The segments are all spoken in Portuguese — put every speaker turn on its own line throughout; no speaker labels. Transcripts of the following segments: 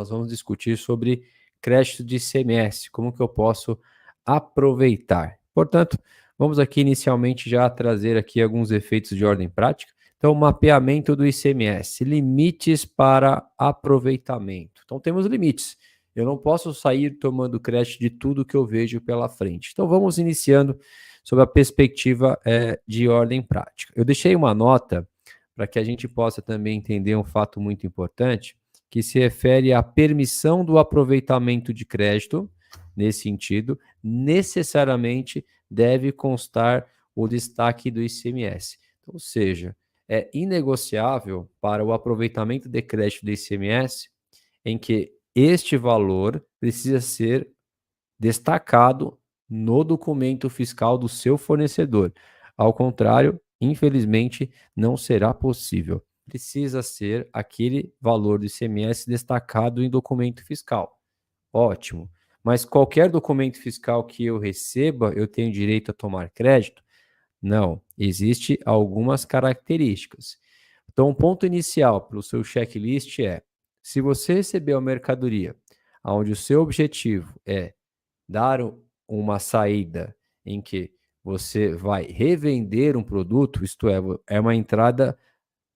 nós vamos discutir sobre crédito de ICMS, como que eu posso aproveitar. Portanto, vamos aqui inicialmente já trazer aqui alguns efeitos de ordem prática. Então, mapeamento do ICMS, limites para aproveitamento. Então, temos limites. Eu não posso sair tomando crédito de tudo que eu vejo pela frente. Então, vamos iniciando sob a perspectiva de ordem prática. Eu deixei uma nota para que a gente possa também entender um fato muito importante, que se refere à permissão do aproveitamento de crédito. Nesse sentido, necessariamente deve constar o destaque do ICMS. Ou seja, é inegociável para o aproveitamento de crédito do ICMS em que este valor precisa ser destacado no documento fiscal do seu fornecedor. Ao contrário, infelizmente, não será possível. Precisa ser aquele valor do ICMS destacado em documento fiscal. Ótimo. Mas qualquer documento fiscal que eu receba, eu tenho direito a tomar crédito? Não. Existem algumas características. Então, o ponto inicial para o seu checklist é: se você receber uma mercadoria onde o seu objetivo é dar uma saída em que você vai revender um produto, isto é uma entrada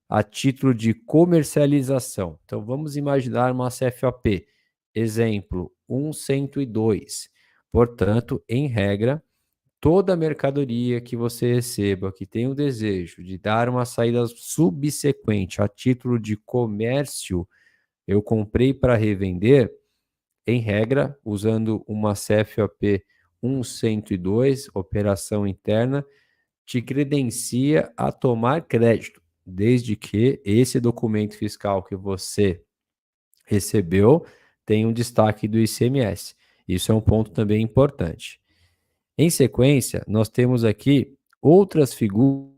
a título de comercialização. Então, vamos imaginar uma CFAP, exemplo, 102. Portanto, em regra, toda mercadoria que você receba que tem o desejo de dar uma saída subsequente a título de comércio, eu comprei para revender, em regra, usando uma CFAP 102, operação interna, te credencia a tomar crédito, desde que esse documento fiscal que você recebeu tenha um destaque do ICMS. Isso é um ponto também importante. Em sequência, nós temos aqui outras figuras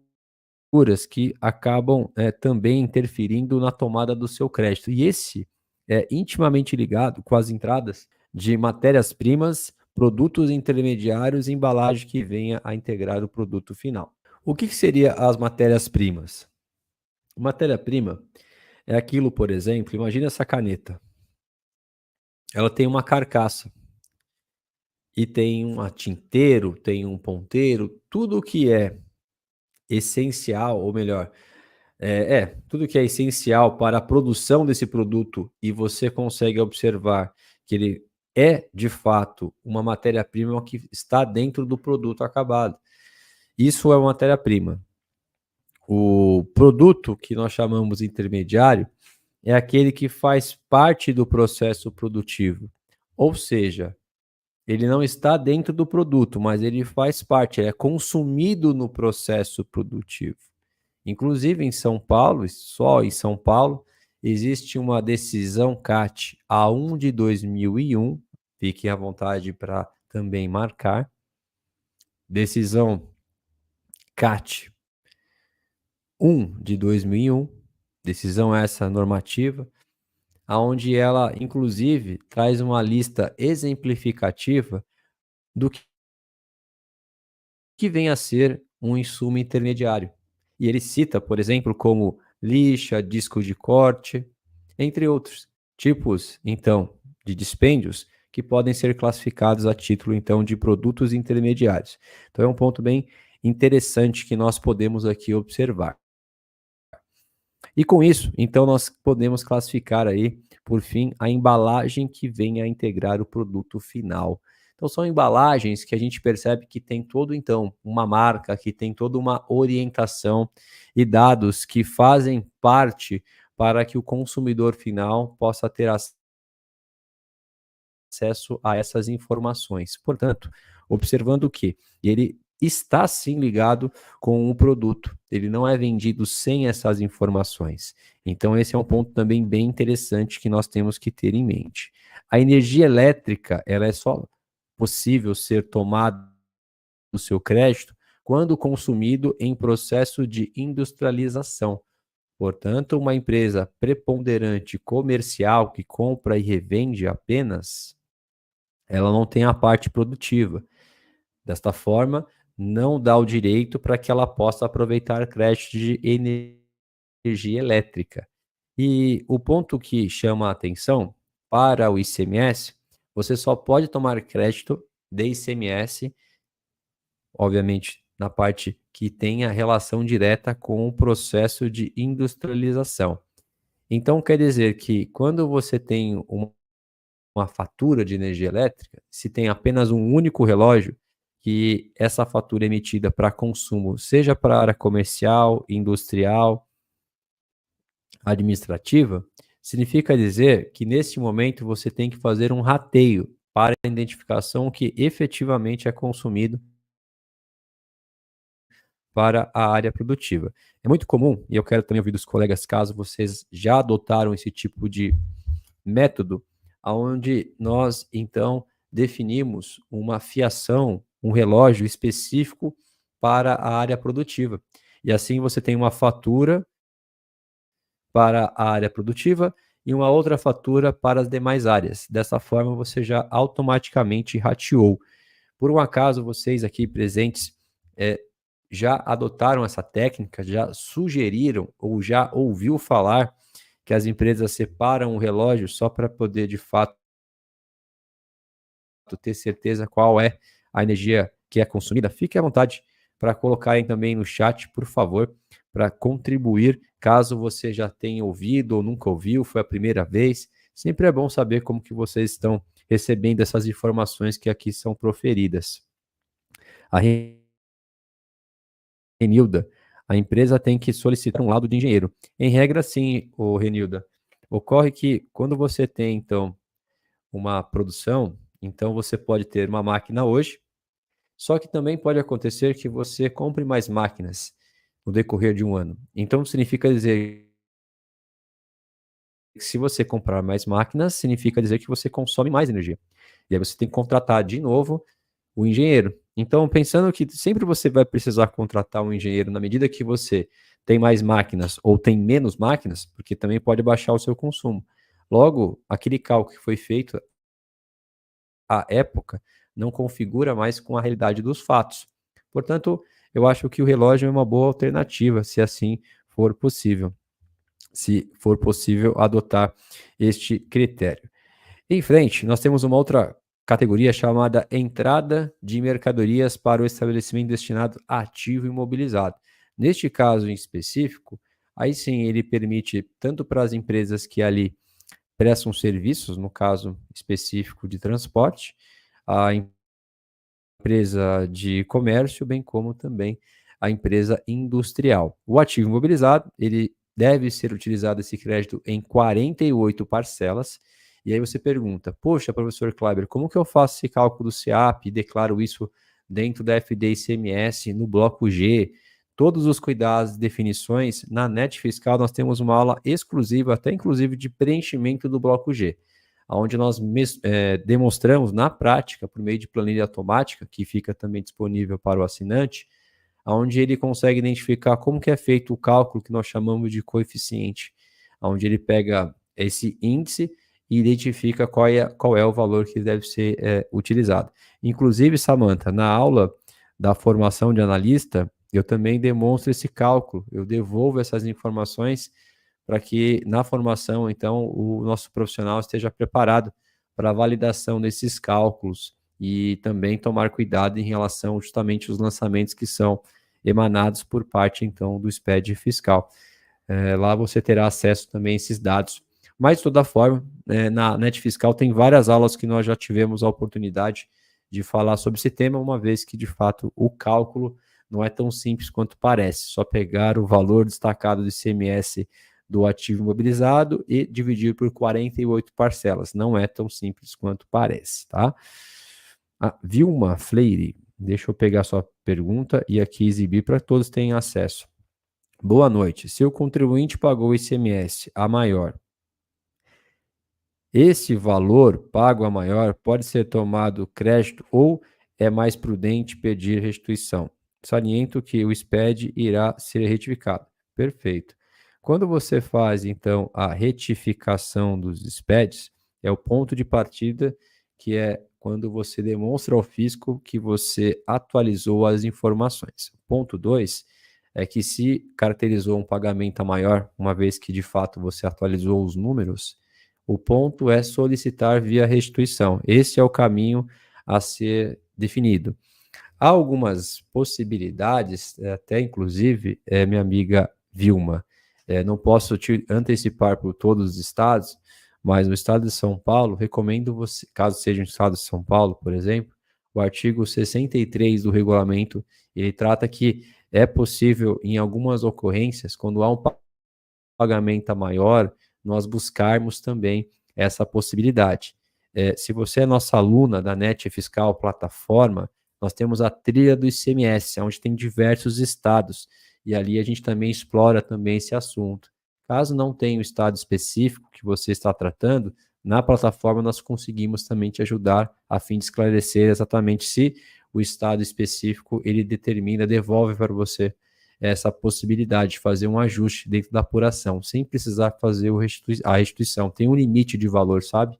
que acabam também interferindo na tomada do seu crédito. E esse é intimamente ligado com as entradas de matérias-primas, produtos intermediários e embalagem que venha a integrar o produto final. O que seria as matérias-primas? Matéria-prima é aquilo, por exemplo, imagina essa caneta. Ela tem uma carcaça e tem um tinteiro, tem um ponteiro, tudo que é essencial, ou melhor, tudo que é essencial para a produção desse produto e você consegue observar que ele é, de fato, uma matéria-prima que está dentro do produto acabado. Isso é uma matéria-prima. O produto que nós chamamos intermediário é aquele que faz parte do processo produtivo. Ou seja, ele não está dentro do produto, mas ele faz parte, ele é consumido no processo produtivo. Inclusive em São Paulo, só em São Paulo, existe uma decisão CAT A1 de 2001, fiquem à vontade para também marcar, decisão CAT 1 de 2001, decisão essa normativa, aonde ela, inclusive, traz uma lista exemplificativa do que vem a ser um insumo intermediário. E ele cita, por exemplo, como lixa, disco de corte, entre outros tipos, então, de dispêndios que podem ser classificados a título, então, de produtos intermediários. Então, é um ponto bem interessante que nós podemos aqui observar. E com isso, então, nós podemos classificar aí, por fim, a embalagem que vem a integrar o produto final. Então, são embalagens que a gente percebe que tem todo, então, uma marca, que tem toda uma orientação e dados que fazem parte para que o consumidor final possa ter acesso a essas informações. Portanto, observando que ele está sim ligado com o produto, ele não é vendido sem essas informações. Então, esse é um ponto também bem interessante que nós temos que ter em mente. A energia elétrica, ela é só possível ser tomada do seu crédito quando consumido em processo de industrialização. Portanto, uma empresa preponderante comercial que compra e revende apenas, ela não tem a parte produtiva. Desta forma, não dá o direito para que ela possa aproveitar crédito de energia elétrica. E o ponto que chama a atenção para o ICMS, você só pode tomar crédito de ICMS, obviamente, na parte que tenha relação direta com o processo de industrialização. Então, quer dizer que quando você tem uma fatura de energia elétrica, se tem apenas um único relógio, que essa fatura é emitida para consumo, seja para a área comercial, industrial, administrativa, significa dizer que nesse momento você tem que fazer um rateio para a identificação que efetivamente é consumido para a área produtiva. É muito comum, e eu quero também ouvir dos colegas caso vocês já adotaram esse tipo de método, onde nós então definimos uma fiação, um relógio específico para a área produtiva. E assim você tem uma fatura para a área produtiva e uma outra fatura para as demais áreas. Dessa forma, você já automaticamente rateou. Por um acaso, vocês aqui presentes já adotaram essa técnica, já sugeriram ou já ouviu falar que as empresas separam o relógio só para poder, de fato, ter certeza qual é a energia que é consumida? Fique à vontade para colocarem também no chat, por favor, para contribuir, caso você já tenha ouvido ou nunca ouviu, foi a primeira vez. Sempre é bom saber como que vocês estão recebendo essas informações que aqui são proferidas. A Renilda, a empresa tem que solicitar um laudo de engenheiro. Em regra, sim, o Renilda. Ocorre que quando você tem, então, uma produção, então você pode ter uma máquina hoje, só que também pode acontecer que você compre mais máquinas no decorrer de um ano. Então, significa dizer que se você comprar mais máquinas, significa dizer que você consome mais energia. E aí você tem que contratar de novo o engenheiro. Então, pensando que sempre você vai precisar contratar um engenheiro na medida que você tem mais máquinas ou tem menos máquinas, porque também pode baixar o seu consumo. Logo, aquele cálculo que foi feito à época não configura mais com a realidade dos fatos. Portanto, eu acho que o relógio é uma boa alternativa, se assim for possível. Se for possível adotar este critério. Em frente, nós temos uma outra categoria chamada entrada de mercadorias para o estabelecimento destinado a ativo imobilizado. Neste caso em específico, aí sim ele permite tanto para as empresas que ali prestam serviços, no caso específico de transporte, a empresa de comércio, bem como também a empresa industrial. O ativo imobilizado, ele deve ser utilizado esse crédito em 48 parcelas. E aí você pergunta, poxa, professor Kleiber, como que eu faço esse cálculo do SEAP e declaro isso dentro da FD-ICMS, no bloco G? Todos os cuidados e definições, na NET Fiscal nós temos uma aula exclusiva, até inclusive de preenchimento do bloco G, onde nós demonstramos na prática, por meio de planilha automática, que fica também disponível para o assinante, onde ele consegue identificar como que é feito o cálculo que nós chamamos de coeficiente, onde ele pega esse índice e identifica qual é o valor que deve ser utilizado. Inclusive, Samantha, na aula da formação de analista, eu também demonstro esse cálculo, eu devolvo essas informações para que na formação, então, o nosso profissional esteja preparado para a validação desses cálculos e também tomar cuidado em relação justamente aos lançamentos que são emanados por parte, então, do SPED fiscal. Lá você terá acesso também a esses dados. Mas, de toda forma, na NET Fiscal tem várias aulas que nós já tivemos a oportunidade de falar sobre esse tema, uma vez que, de fato, o cálculo não é tão simples quanto parece. Só pegar o valor destacado do ICMS do ativo imobilizado e dividir por 48 parcelas. Não é tão simples quanto parece, tá? Vilma Fleire, deixa eu pegar sua pergunta e aqui exibir para que todos tenham acesso. Boa noite. Se o contribuinte pagou o ICMS a maior, esse valor pago a maior pode ser tomado crédito ou é mais prudente pedir restituição? Saliento que o SPED irá ser retificado. Perfeito. Quando você faz, então, a retificação dos SPEDs, é o ponto de partida, que é quando você demonstra ao fisco que você atualizou as informações. Ponto 2 é que se caracterizou um pagamento a maior, uma vez que de fato você atualizou os números, O ponto é solicitar via restituição. Esse é o caminho a ser definido. Há algumas possibilidades, até inclusive, minha amiga Vilma, não posso te antecipar por todos os estados, mas no estado de São Paulo, recomendo você, caso seja no estado de São Paulo, por exemplo, o artigo 63 do regulamento, ele trata que é possível, em algumas ocorrências, quando há um pagamento maior, nós buscarmos também essa possibilidade. Se você é nossa aluna da NET Fiscal Plataforma, nós temos a trilha do ICMS, onde tem diversos estados, e ali a gente também explora também esse assunto. Caso não tenha o estado específico que você está tratando, na plataforma nós conseguimos também te ajudar a fim de esclarecer exatamente se o estado específico ele determina, devolve para você essa possibilidade de fazer um ajuste dentro da apuração, sem precisar fazer a restituição. Tem um limite de valor, sabe?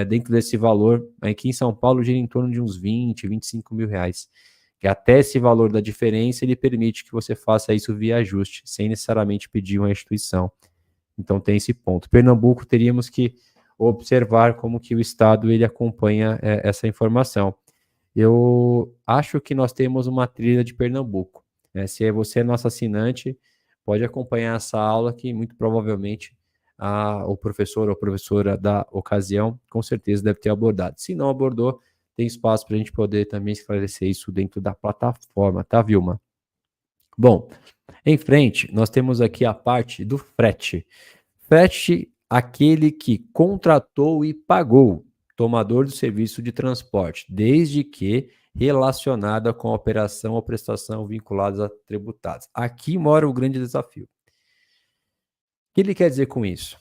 Dentro desse valor, aqui em São Paulo, gira em torno de uns 20, 25 mil reais. Que até esse valor da diferença, ele permite que você faça isso via ajuste, sem necessariamente pedir uma restituição. Então tem esse ponto. Pernambuco, teríamos que observar como que o Estado ele acompanha essa informação. Eu acho que nós temos uma trilha de Pernambuco. Se você é nosso assinante, pode acompanhar essa aula que muito provavelmente o professor ou a professora da ocasião com certeza deve ter abordado. Se não abordou, tem espaço para a gente poder também esclarecer isso dentro da plataforma, tá, Vilma? Bom, em frente, nós temos aqui a parte do frete. Frete, aquele que contratou e pagou, tomador do serviço de transporte, desde que relacionada com a operação ou prestação vinculadas a tributados. Aqui mora o grande desafio. O que ele quer dizer com isso?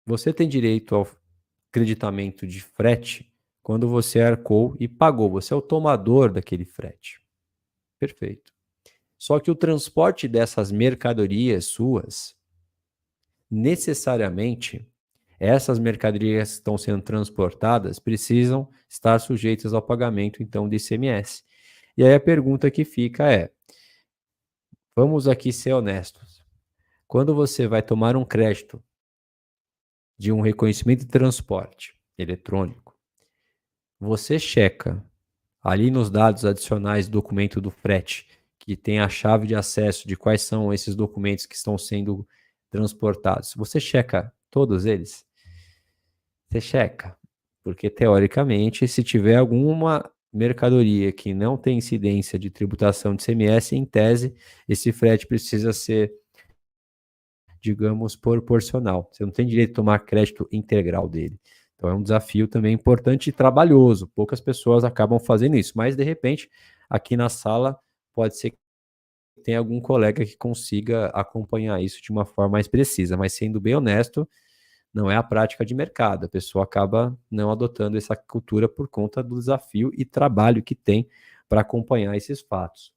Você tem direito ao creditamento de frete quando você arcou e pagou. Você é o tomador daquele frete. Perfeito. Só que o transporte dessas mercadorias suas, necessariamente, essas mercadorias que estão sendo transportadas precisam estar sujeitas ao pagamento, então, de ICMS. E aí a pergunta que fica é, vamos aqui ser honestos, quando você vai tomar um crédito de um reconhecimento de transporte eletrônico, você checa ali nos dados adicionais do documento do frete, que tem a chave de acesso de quais são esses documentos que estão sendo transportados. Você checa todos eles? Você checa. Porque, teoricamente, se tiver alguma mercadoria que não tem incidência de tributação de ICMS, em tese, esse frete precisa ser, digamos, proporcional. Você não tem direito a tomar crédito integral dele. Então é um desafio também importante e trabalhoso. Poucas pessoas acabam fazendo isso, mas de repente, aqui na sala, pode ser que tenha algum colega que consiga acompanhar isso de uma forma mais precisa, mas sendo bem honesto, não é a prática de mercado. A pessoa acaba não adotando essa cultura por conta do desafio e trabalho que tem para acompanhar esses fatos.